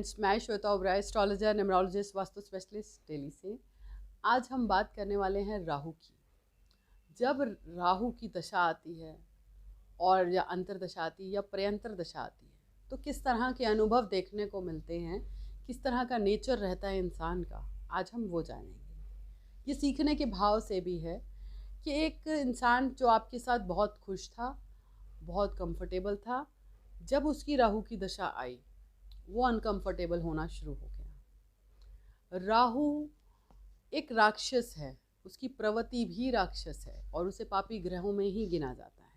Friends, मैं Shweta Oberoi, astrologer, numerologist, vastu specialist Delhi से। आज हम बात करने वाले हैं राहु की। जब राहु की दशा आती है और या अंतर्दशा आती है या प्रयंतर दशा आती है तो किस तरह के अनुभव देखने को मिलते हैं, किस तरह का नेचर रहता है इंसान का, आज हम वो जानेंगे। ये सीखने के भाव से भी है कि एक इंसान जो आपके साथ बहुत खुश था, बहुत कंफर्टेबल था, जब उसकी राहु की दशा आई वो अनकंफर्टेबल होना शुरू हो गया। राहु एक राक्षस है, उसकी प्रवृत्ति भी राक्षस है और उसे पापी ग्रहों में ही गिना जाता है।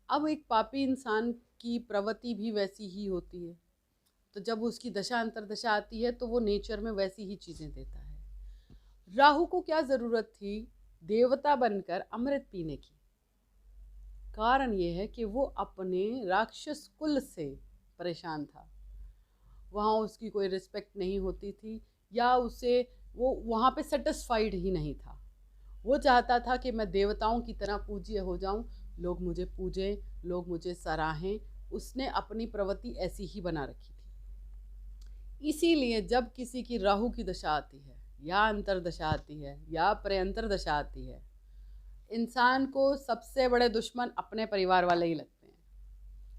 अब एक पापी इंसान की प्रवृत्ति भी वैसी ही होती है, तो जब उसकी दशा अंतर्दशा आती है तो वो नेचर में वैसी ही चीज़ें देता है। राहु को क्या ज़रूरत थी देवता बनकर अमृत पीने की? कारण ये है कि वो अपने राक्षस कुल से परेशान था। वहाँ उसकी कोई रिस्पेक्ट नहीं होती थी या उसे वो वहाँ पे सेटिस्फाइड ही नहीं था। वो चाहता था कि मैं देवताओं की तरह पूज्य हो जाऊँ, लोग मुझे पूजें, लोग मुझे सराहें। उसने अपनी प्रवृत्ति ऐसी ही बना रखी थी। इसीलिए जब किसी की राहु की दशा आती है या अंतर्दशा आती है या प्रयंतर दशा आती है, इंसान को सबसे बड़े दुश्मन अपने परिवार वाले ही लगते हैं।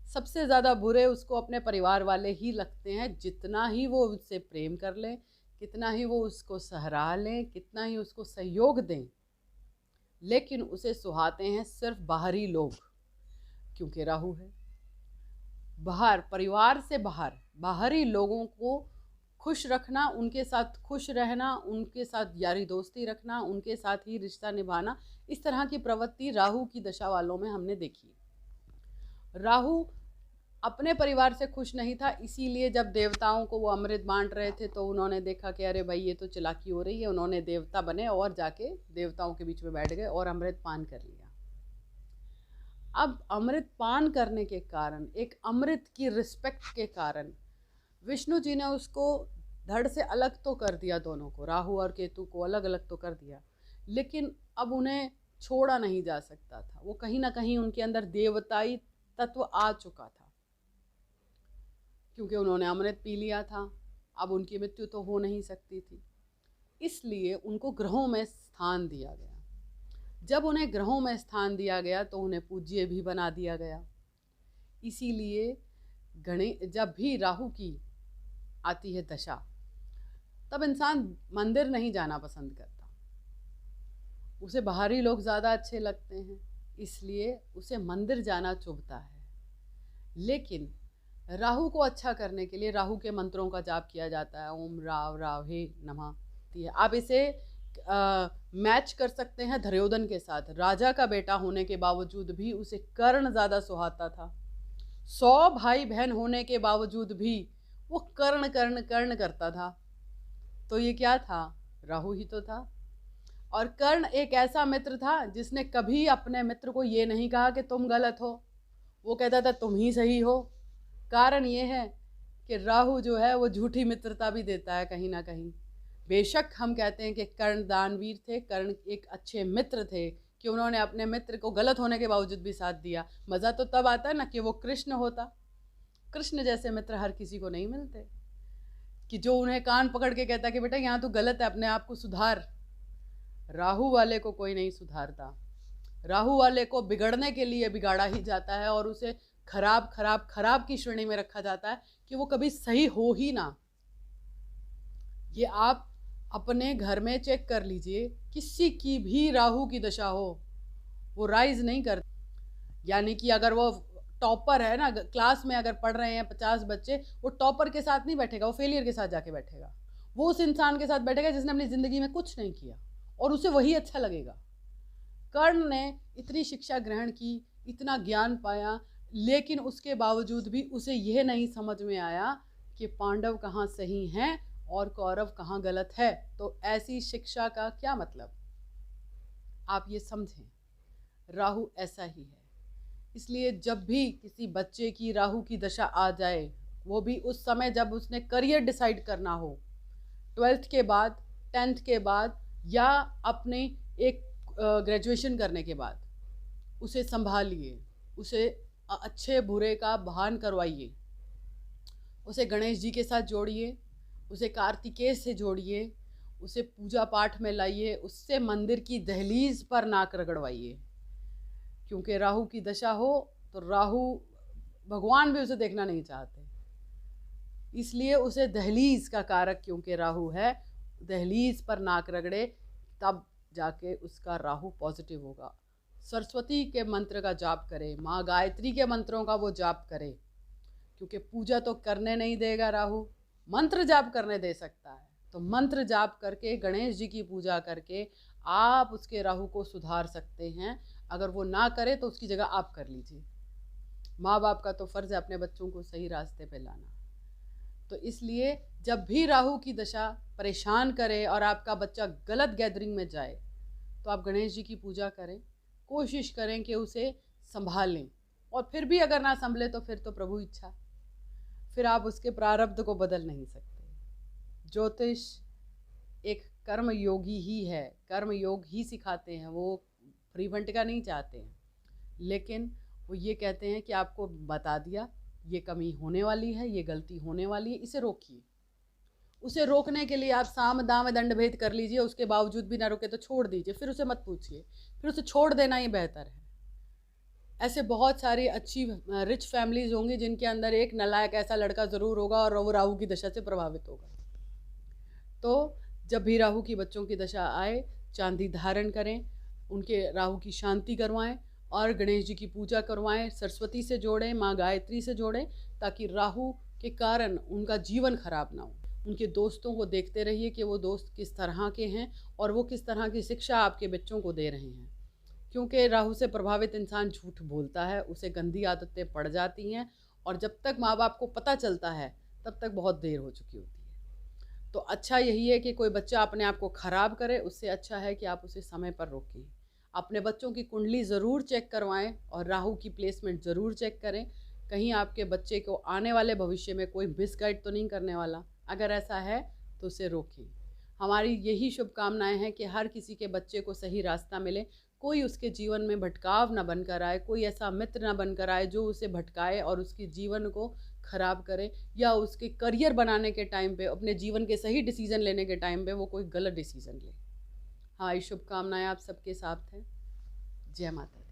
सबसे ज़्यादा बुरे उसको अपने परिवार वाले ही लगते हैं। जितना ही वो उससे प्रेम कर लें, कितना ही वो उसको सराह लें, कितना ही उसको सहयोग दें, लेकिन उसे सुहाते हैं सिर्फ बाहरी लोग, क्योंकि राहु है। बाहर, परिवार से बाहर, बाहरी लोगों को खुश रखना, उनके साथ खुश रहना, उनके साथ यारी दोस्ती रखना, उनके साथ ही रिश्ता निभाना, इस तरह की प्रवृत्ति राहु की दशा वालों में हमने देखी। राहु अपने परिवार से खुश नहीं था, इसीलिए जब देवताओं को वो अमृत बांट रहे थे तो उन्होंने देखा कि अरे भाई ये तो चालाकी हो रही है। उन्होंने देवता बने और जाके देवताओं के बीच में बैठ गए और अमृत पान कर लिया। अब अमृत पान करने के कारण, एक अमृत की रिस्पेक्ट के कारण, विष्णु जी ने उसको धड़ से अलग तो कर दिया, दोनों को, राहु और केतु को अलग अलग तो कर दिया, लेकिन अब उन्हें छोड़ा नहीं जा सकता था। वो कहीं ना कहीं उनके अंदर देवताई तत्व आ चुका था, क्योंकि उन्होंने अमृत पी लिया था। अब उनकी मृत्यु तो हो नहीं सकती थी, इसलिए उनको ग्रहों में स्थान दिया गया। जब उन्हें ग्रहों में स्थान दिया गया तो उन्हें पूज्य भी बना दिया गया। इसीलिए जब भी राहु की आती है दशा, तब इंसान मंदिर नहीं जाना पसंद करता। उसे बाहरी लोग ज़्यादा अच्छे लगते हैं, इसलिए उसे मंदिर जाना चुभता है। लेकिन राहु को अच्छा करने के लिए राहु के मंत्रों का जाप किया जाता है। ओम राव रावे नमः। आप इसे मैच कर सकते हैं दुर्योधन के साथ। राजा का बेटा होने के बावजूद भी उसे कर्ण ज़्यादा सुहाता था। 100 भाई बहन होने के बावजूद भी वो कर्ण कर्ण कर्ण करता था। तो ये क्या था? राहु ही तो था। और कर्ण एक ऐसा मित्र था जिसने कभी अपने मित्र को ये नहीं कहा कि तुम गलत हो, वो कहता था तुम ही सही हो। कारण ये है कि राहु जो है वो झूठी मित्रता भी देता है कहीं ना कहीं। बेशक हम कहते हैं कि कर्ण दानवीर थे, कर्ण एक अच्छे मित्र थे कि उन्होंने अपने मित्र को गलत होने के बावजूद भी साथ दिया। मज़ा तो तब आता है ना कि वो कृष्ण होता। कृष्ण जैसे मित्र हर किसी को नहीं मिलते, कि जो उन्हें कान पकड़ के कहता कि बेटा यहाँ तो गलत है, अपने आप को सुधार। राहु वाले को कोई नहीं सुधारता। राहु वाले को बिगड़ने के लिए बिगाड़ा ही जाता है और उसे खराब खराब खराब की श्रेणी में रखा जाता है कि वो कभी सही हो ही ना। ये आप अपने घर में चेक कर लीजिए, किसी की भी राहु की दशा हो वो राइज नहीं करती। यानी कि अगर वो टॉपर है ना, क्लास में अगर पढ़ रहे हैं 50 बच्चे, वो टॉपर के साथ नहीं बैठेगा, वो फेलियर के साथ जाके बैठेगा। वो उस इंसान के साथ बैठेगा जिसने अपनी ज़िंदगी में कुछ नहीं किया और उसे वही अच्छा लगेगा। कर्ण ने इतनी शिक्षा ग्रहण की, इतना ज्ञान पाया, लेकिन उसके बावजूद भी उसे यह नहीं समझ में आया कि पांडव कहाँ सही हैं और कौरव कहाँ गलत है। तो ऐसी शिक्षा का क्या मतलब? आप ये समझें, राहु ऐसा ही है। इसलिए जब भी किसी बच्चे की राहु की दशा आ जाए, वो भी उस समय जब उसने करियर डिसाइड करना हो, 12th के बाद, 10th के बाद, या अपने एक ग्रेजुएशन करने के बाद, उसे संभालिए, उसे अच्छे बुरे का भान करवाइए उसे गणेश जी के साथ जोड़िए, उसे कार्तिकेय से जोड़िए, उसे पूजा पाठ में लाइए, उससे मंदिर की दहलीज पर नाक रगड़वाइए। क्योंकि राहु की दशा हो तो राहु भगवान भी उसे देखना नहीं चाहते, इसलिए उसे दहलीज का कारक क्योंकि राहु है, दहलीज पर नाक रगड़े, तब जाके उसका राहु पॉजिटिव होगा। सरस्वती के मंत्र का जाप करे, माँ गायत्री के मंत्रों का वो जाप करे, क्योंकि पूजा तो करने नहीं देगा राहु, मंत्र जाप करने दे सकता है। तो मंत्र जाप करके, गणेश जी की पूजा करके आप उसके राहु को सुधार सकते हैं। अगर वो ना करे तो उसकी जगह आप कर लीजिए। माँ बाप का तो फ़र्ज़ है अपने बच्चों को सही रास्ते पे लाना। तो इसलिए जब भी राहु की दशा परेशान करे और आपका बच्चा गलत गैदरिंग में जाए, तो आप गणेश जी की पूजा करें, कोशिश करें कि उसे संभालें। और फिर भी अगर ना संभले तो फिर तो प्रभु इच्छा, फिर आप उसके प्रारब्ध को बदल नहीं सकते। ज्योतिष एक कर्म योगी ही है, कर्म योग ही सिखाते हैं, वो फ्री फंड का नहीं चाहते हैं। लेकिन वो ये कहते हैं कि आपको बता दिया ये कमी होने वाली है, ये गलती होने वाली है, इसे रोकिए। उसे रोकने के लिए आप साम दाम दंड भेद कर लीजिए, उसके बावजूद भी ना रोके तो छोड़ दीजिए, फिर उसे मत पूछिए, फिर उसे छोड़ देना ही बेहतर है। ऐसे बहुत सारी अच्छी रिच फैमिलीज होंगी जिनके अंदर एक नालायक ऐसा लड़का ज़रूर होगा और वो राहु की दशा से प्रभावित होगा। तो जब भी राहु की बच्चों की दशा आए, चांदी धारण करें, उनके राहु की शांति करवाएं और गणेश जी की पूजा करवाएं, सरस्वती से जोड़ें, माँ गायत्री से जोड़ें, ताकि राहु के कारण उनका जीवन खराब ना हो। उनके दोस्तों को देखते रहिए कि वो दोस्त किस तरह के हैं और वो किस तरह की शिक्षा आपके बच्चों को दे रहे हैं। क्योंकि राहु से प्रभावित इंसान झूठ बोलता है, उसे गंदी आदतें पड़ जाती हैं, और जब तक माँ बाप को पता चलता है तब तक बहुत देर हो चुकी होती है। तो अच्छा यही है कि कोई बच्चा अपने आप को ख़राब करे, उससे अच्छा है कि आप उसे समय पर रोकें। अपने बच्चों की कुंडली ज़रूर चेक करवाएं और राहु की प्लेसमेंट ज़रूर चेक करें, कहीं आपके बच्चे को आने वाले भविष्य में कोई मिसगाइड तो नहीं करने वाला। अगर ऐसा है तो उसे रोकें। हमारी यही शुभकामनाएं हैं कि हर किसी के बच्चे को सही रास्ता मिले, कोई उसके जीवन में भटकाव ना बनकर आए, कोई ऐसा मित्र ना बनकर आए जो उसे भटकाए और उसके जीवन को खराब करे, या उसके करियर बनाने के टाइम पे, अपने जीवन के सही डिसीज़न लेने के टाइम पे वो कोई गलत डिसीज़न ले। हाँ, ये शुभकामनाएं आप सबके साथ हैं। जय माता दी।